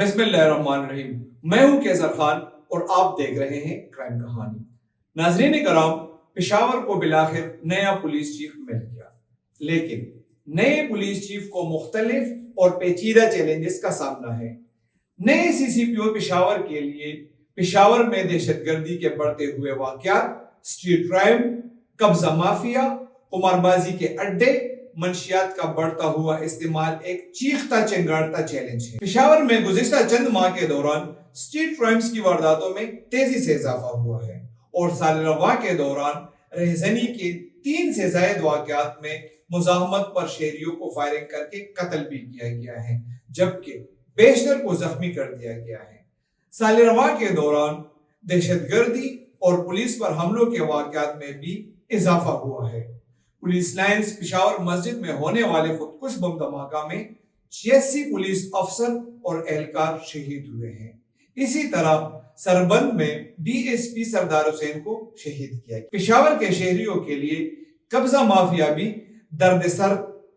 بسم اللہ الرحمن الرحیم۔ میں ہوں کیسر خان اور آپ دیکھ رہے ہیں کرائم کہانی۔ ناظرین کرام، پشاور کو بالآخر نیا پولیس چیف مل گیا، لیکن نئے پولیس چیف کو مختلف اور پیچیدہ چیلنجز کا سامنا ہے۔ نئے سی سی پی او پشاور کے لیے پشاور میں دہشت گردی کے بڑھتے ہوئے واقعات، اسٹریٹ کرائم، قبضہ مافیا، قمار بازی کے اڈے، منشیات کا بڑھتا ہوا استعمال ایک چیختا چنگاڑتا چیلنج ہے۔ پشاور میں گزشتہ چند ماہ کے دوران اسٹریٹ کرائمز کی وارداتوں میں تیزی سے اضافہ ہوا ہے اور سال رواں کے دوران رہزنی کے 3 سے زائد واقعات میں مزاحمت پر شہریوں کو فائرنگ کر کے قتل بھی کیا گیا ہے، جبکہ بیشتر کو زخمی کر دیا گیا ہے۔ سال رواں کے دوران دہشت گردی اور پولیس پر حملوں کے واقعات میں بھی اضافہ ہوا ہے۔ پولیس لائنز پشاور مسجد میں ہونے والے خودکش بم دھماکہ میں 86 پولیس افسر اور اہلکار شہید ہوئے ہیں۔ اسی طرح سربند میں ڈی ایس پی سردار حسین کو شہید کیا گیا۔ پشاور کے شہریوں کے لیے قبضہ مافیا بھی درد سر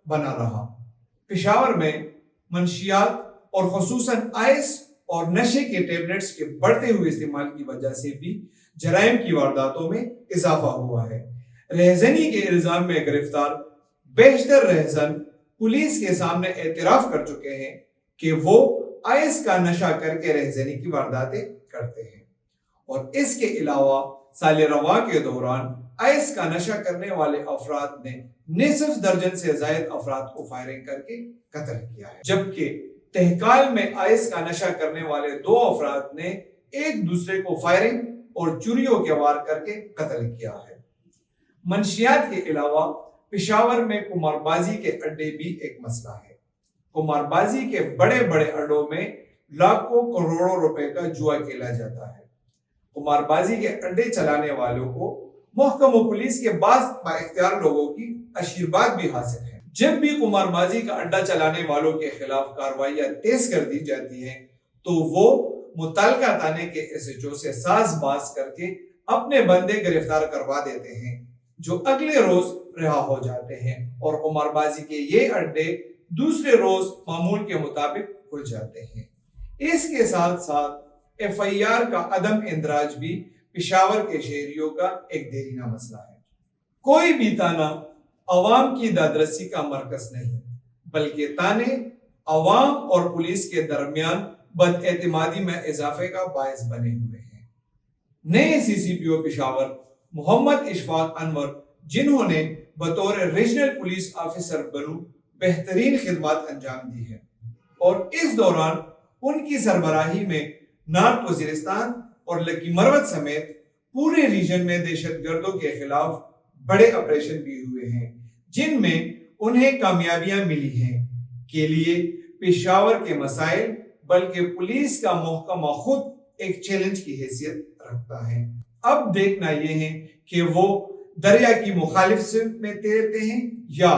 بنا رہا۔ پشاور میں منشیات اور خصوصاً آئس اور نشے کے ٹیبلٹس کے بڑھتے ہوئے استعمال کی وجہ سے بھی جرائم کی وارداتوں میں اضافہ ہوا ہے۔ رہزنی کے الزام میں گرفتار بیشتر رہزن پولیس کے سامنے اعتراف کر چکے ہیں کہ وہ آئس کا نشہ کر کے رہزنی کی وارداتیں کرتے ہیں، اور اس کے علاوہ سال رواں کے دوران آئس کا نشہ کرنے والے افراد نے نصف درجن سے زائد افراد کو فائرنگ کر کے قتل کیا ہے، جبکہ تہکال میں آئس کا نشہ کرنے والے 2 افراد نے ایک دوسرے کو فائرنگ اور چوریوں کے وار کر کے قتل کیا ہے۔ منشیات کے علاوہ پشاور میں قمار بازی کے اڈے بھی ایک مسئلہ ہے۔ قمار بازی کے بڑے بڑے اڈوں میں لاکھوں کروڑوں روپے کا جوا کھیلا جاتا ہے۔ قمار بازی کے اڈے چلانے والوں کو محکمہ پولیس کے بعض بااختیار لوگوں کی آشیرواد بھی حاصل ہے۔ جب بھی قمار بازی کا اڈا چلانے والوں کے خلاف کارروائیاں تیز کر دی جاتی ہیں تو وہ متعلقہ تھانے کے ایس ایچ او سے ساز باز کر کے اپنے بندے گرفتار کروا دیتے ہیں، جو اگلے روز رہا ہو جاتے ہیں، اور قمار بازی کے یہ اڈے دوسرے روز معمول کے مطابق کھل جاتے ہیں۔ اس کے ساتھ ساتھ ایف آئی آر کا عدم اندراج بھی پشاور کے شہریوں کا ایک دیرینہ مسئلہ ہے۔ کوئی بھی تانا عوام کی دادرسی کا مرکز نہیں، بلکہ تانے عوام اور پولیس کے درمیان بد اعتمادی میں اضافے کا باعث بنے ہوئے ہیں۔ نئے سی سی پی او پشاور محمد اشفاق انور، جنہوں نے بطور ریجنل پولیس آفیسر بنو بہترین خدمات انجام دی ہے، اور اس دوران ان کی سربراہی میں نارتھ وزیرستان اور لکی مروت سمیت پورے ریجن میں دہشت گردوں کے خلاف بڑے آپریشن بھی ہوئے ہیں، جن میں انہیں کامیابیاں ملی ہیں کے لیے پشاور کے مسائل بلکہ پولیس کا محکمہ خود ایک چیلنج کی حیثیت رکھتا ہے۔ اب دیکھنا یہ ہے کہ وہ دریا کی مخالف سمت میں تیرتے ہیں یا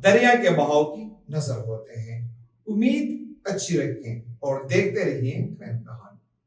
دریا کے بہاؤ کی نظر ہوتے ہیں۔ امید اچھی رکھیں اور دیکھتے رہیے کرائم کہانی۔